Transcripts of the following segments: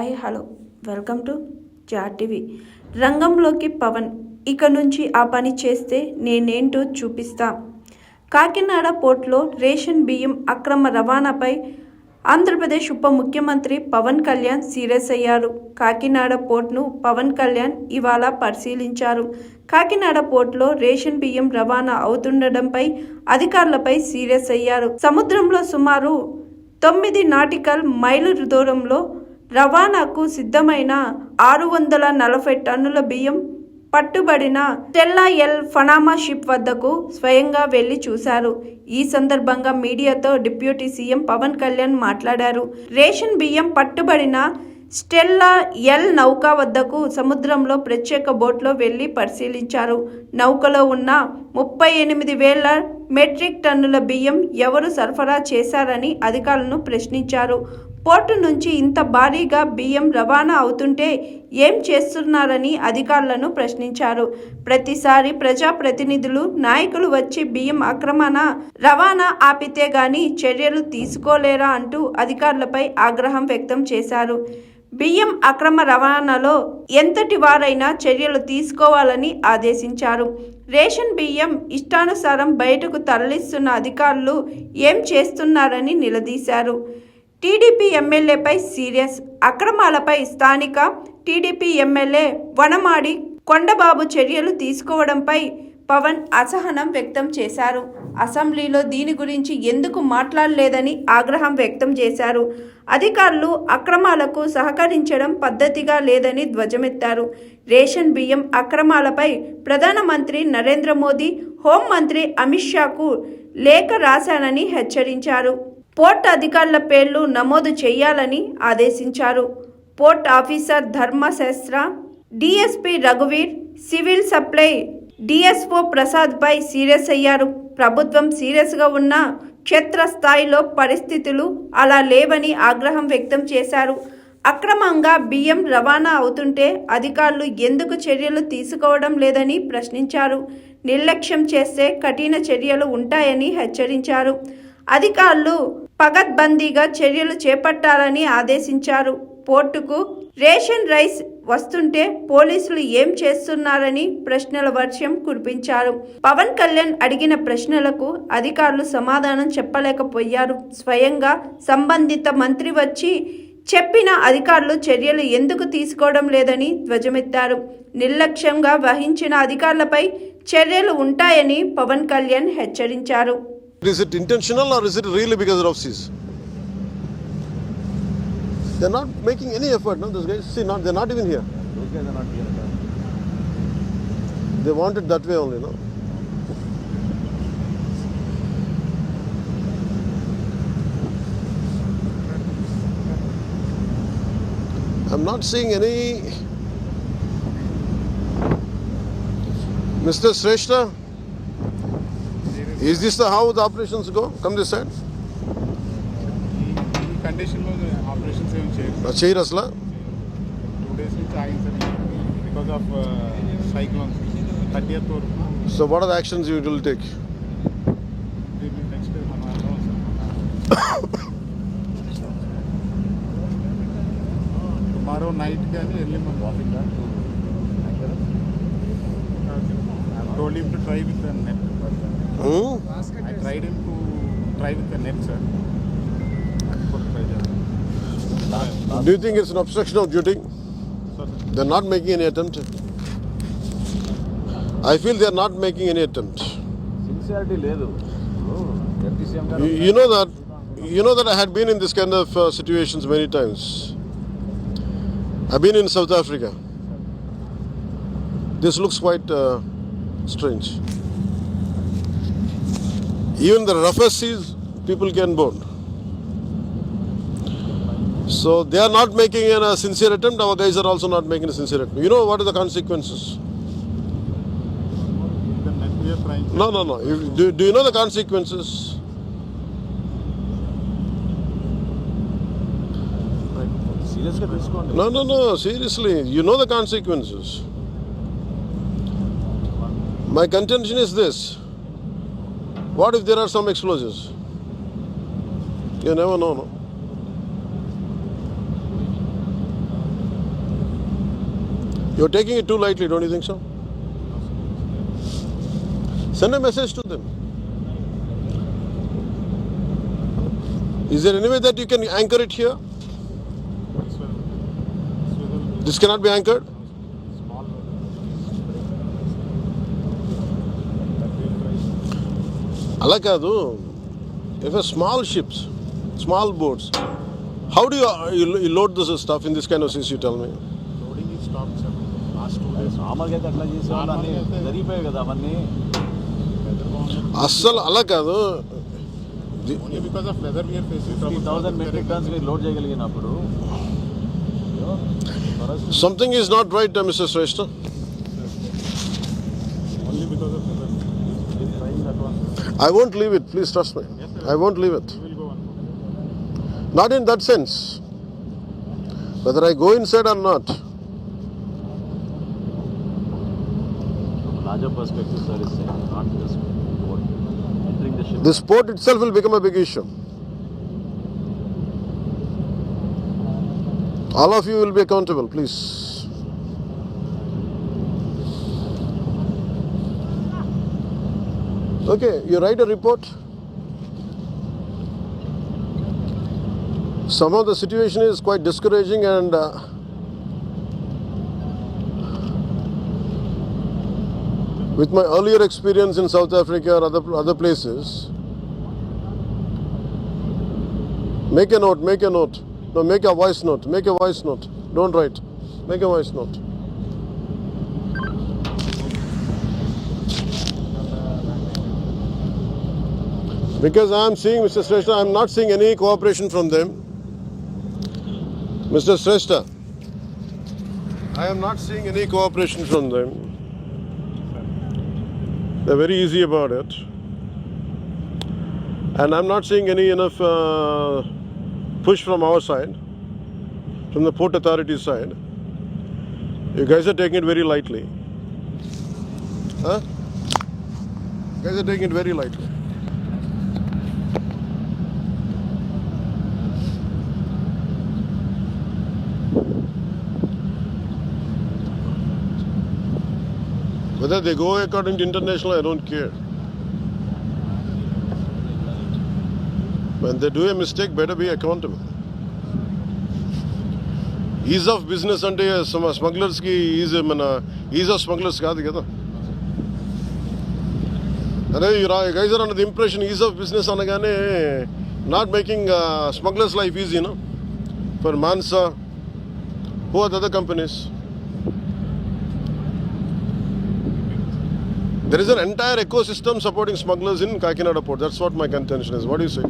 Hi hello welcome to జార్ TV. రంగంలోకి పవన్, ఇక నుంచి ఆ పని చేస్తే నేనేంటో చూపిస్తా. కాకినాడ పోర్టులో రేషన్ బియ్యం అక్రమ రవాణాపై ఆంధ్రప్రదేశ్ ఉప ముఖ్యమంత్రి పవన్ కళ్యాణ్ సీరియస్ అయ్యారు. కాకినాడ పోర్టును పవన్ కళ్యాణ్ ఇవాళ పరిశీలించారు. కాకినాడ పోర్టులో రేషన్ బియ్యం రవాణా అవుతుండటంపై అధికారులపై సీరియస్ అయ్యారు. సముద్రంలో సుమారు 9 నాటికల్ మైలు దూరంలో రవాణాకు సిద్ధమైన 640 టన్నుల బియ్యం పట్టుబడిన స్టెల్లా ఎల్ ఫనామా షిప్ వద్దకు స్వయంగా వెళ్లి చూశారు. ఈ సందర్భంగా మీడియాతో డిప్యూటీ సీఎం పవన్ కళ్యాణ్ మాట్లాడారు. రేషన్ బియ్యం పట్టుబడిన స్టెల్లా ఎల్ నౌక వద్దకు సముద్రంలో ప్రత్యేక బోట్లో వెళ్లి పరిశీలించారు. నౌకలో ఉన్న 38,000 మెట్రిక్ టన్నుల బియ్యం ఎవరు సరఫరా చేశారని అధికారులను ప్రశ్నించారు. పోర్టు నుంచి ఇంత భారీగా బియ్యం రవాణా అవుతుంటే ఏం చేస్తున్నారని అధికారులను ప్రశ్నించారు. ప్రతిసారి ప్రజాప్రతినిధులు, నాయకులు వచ్చి బియ్యం అక్రమణ రవాణా ఆపితే గాని చర్యలు తీసుకోలేరా అంటూ అధికారులపై ఆగ్రహం వ్యక్తం చేశారు. బియ్యం అక్రమ రవాణాలో ఎంతటి వారైనా చర్యలు తీసుకోవాలని ఆదేశించారు. రేషన్ బియ్యం ఇష్టానుసారం బయటకు తరలిస్తున్న అధికారులు ఏం చేస్తున్నారని నిలదీశారు. TDP ఎమ్మెల్యేపై serious. అక్రమాలపై స్థానిక టీడీపీ ఎమ్మెల్యే వనమాడి కొండబాబు చర్యలు తీసుకోవడంపై పవన్ అసహనం వ్యక్తం చేశారు. అసెంబ్లీలో దీని గురించి ఎందుకు మాట్లాడలేదని ఆగ్రహం వ్యక్తం చేశారు. అధికారులు అక్రమాలకు సహకరించడం పద్ధతిగా లేదని ధ్వజమెత్తారు. రేషన్ బియ్యం అక్రమాలపై ప్రధానమంత్రి నరేంద్ర మోదీ, హోంమంత్రి అమిత్ షాకు లేఖ రాశానని హెచ్చరించారు. పోర్ట్ అధికారుల పేర్లు నమోదు చేయాలని ఆదేశించారు. పోర్ట్ ఆఫీసర్ ధర్మశాస్త్ర, డీఎస్పీ రఘువీర్, సివిల్ సప్లై డిఎస్ఓ ప్రసాద్పై సీరియస్ అయ్యారు. ప్రభుత్వం సీరియస్గా ఉన్న క్షేత్రస్థాయిలో పరిస్థితులు అలా లేవని ఆగ్రహం వ్యక్తం చేశారు. అక్రమంగా బియ్యం రవాణా అవుతుంటే అధికారులు ఎందుకు చర్యలు తీసుకోవడం లేదని ప్రశ్నించారు. నిర్లక్ష్యం చేస్తే కఠిన చర్యలు ఉంటాయని హెచ్చరించారు. అధికారులు పగడ్బందీగా చర్యలు చేపట్టాలని ఆదేశించారు. పోర్టుకు రేషన్ రైస్ వస్తుంటే పోలీసులు ఏం చేస్తున్నారని ప్రశ్నల వర్షం కురిపించారు. పవన్ కళ్యాణ్ అడిగిన ప్రశ్నలకు అధికారులు సమాధానం చెప్పలేకపోయారు. స్వయంగా సంబంధిత మంత్రి వచ్చి చెప్పిన అధికారులు చర్యలు ఎందుకు తీసుకోవడం లేదని ధ్వజమెత్తారు. నిర్లక్ష్యంగా వహించిన అధికారులపై చర్యలు ఉంటాయని పవన్ కళ్యాణ్ హెచ్చరించారు. Is it intentional or is it really because of seas? They're not making any effort, no? Those guys, see, they're not even here. Those guys are not here. They want it that way only, no? I'm not seeing any. Mr. Shrestha, is this how the operations go? Come this side. ఈ కండిషన్లో operations ఏం చేయరు అసలు. 2 days నుంచి ఆగింది sir because of cyclones 30th వరకు. So what are the actions you will take? Next tomorrow night కానీ early morning I told him to try with the net. I tried him to try with the net, sir. Do you think it's an obstruction of duty? Sir, They're not making any attempt. I feel they're not making any attempt. Sincerity లేదు. ఎఫ్టీసీఎం గారు You know that I had been in this kind of situations many times. I've been in South Africa. This looks quite strange. Even the roughest seas, people can board. So they are not making a sincere attempt. Our guys are also not making a sincere attempt. You know what are the consequences? the net we are trying to. No. Do you know the consequences? సీరియస్గా తీసుకోండి. No. Seriously, you know the consequences. My contention is this. What if there are some explosives? You never know, no? You're taking it too lightly, don't you think so? Send a message to them. Is there any way that you can anchor it here? This cannot be anchored? Small. అలా కాదు. If a small ships, small boats, how do you load this stuff in this kind of seas, you tell me? Loading is stopped, sir. Last 2 days. నార్మల్గా అయితే అట్లా చేసేవాళ్ళు అన్నీ జరిగిపోయాయి కదా అవన్నీ. Weather bound. అస్సలు అలా కాదు. Only because of weather we are facing trouble. 50,000 metric tons మీరు load చేయగలిగినప్పుడు Something is not right, Mr. Shrestha. Only because of weather. We are trying that one. I won't leave it, please trust me. Yes, sir. I won't leave it. We will go on. Not in that sense. Whether I go inside or not. larger perspective, sir, is saying not just boat entering the ship. This port itself will become a big issue. All of you will be accountable, please. Okay, you write a report. Somehow the situation is quite discouraging, and with my earlier experience in South Africa or other places, make a note. No, make a voice note. Make a voice note. Don't write. Make a voice note. Because I am seeing, Mr. Shrestha, I am not seeing any cooperation from them. Mr. Shrestha, I am not seeing any cooperation from them. They're very easy about it. And I'm not seeing any enough push from our side, from the Port Authority side. You guys are taking it very lightly. Huh? You guys are taking it very lightly. Whether they go according to international, I don't care. When they do a mistake, better be accountable. Ease of business అంటే smugglers కి ease of smugglers కాదు కదా. అదే guys are under the impression ease of business అనగానే not making smugglers life easy no for మాన్సా who are other companies. There is an entire ecosystem supporting smugglers in Kakinada Port. That's what my contention is. What do you say?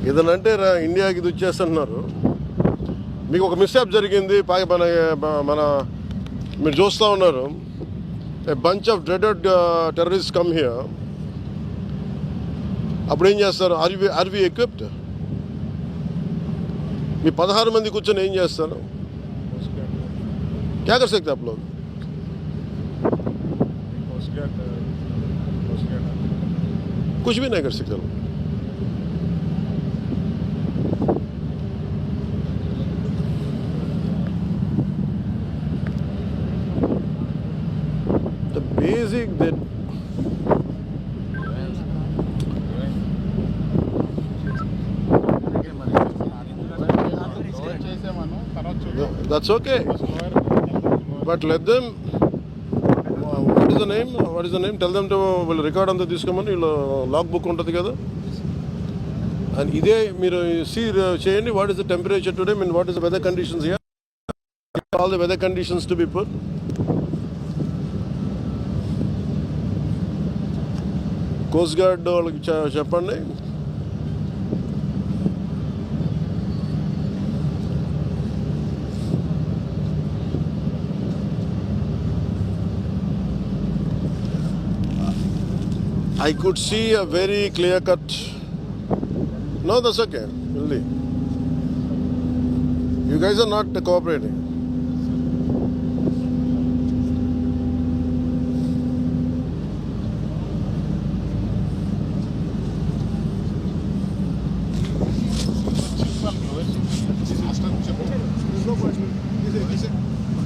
ఏదనంటే ఇండియాకి ఇది వచ్చేస్తున్నారు. మీకు ఒక మిస్అప్ జరిగింది, మన మీరు చూస్తూ ఉన్నారు. A bunch of dreaded terrorist come here. అప్పుడు ఏం చేస్తారు? Are we equipped? మీ 16 మంది కూర్చొని ఏం చేస్తారు? क्या कर सकते आप लोग? कुछ भी नहीं कर सकते लोग. The basic that that's okay. But let them. What is the name? Tell them to will record on the తీసుకోమని లాగ్ బుక్ ఉంటుంది కదా. అండ్ ఇదే మీరు సీ చేయండి. What is the temperature today? What is the weather conditions here? All the weather conditions to be put. Coast guard వాళ్ళకి చెప్పండి. I could see a very clear cut. No, that's okay. Really. You guys are not cooperating. There's no question.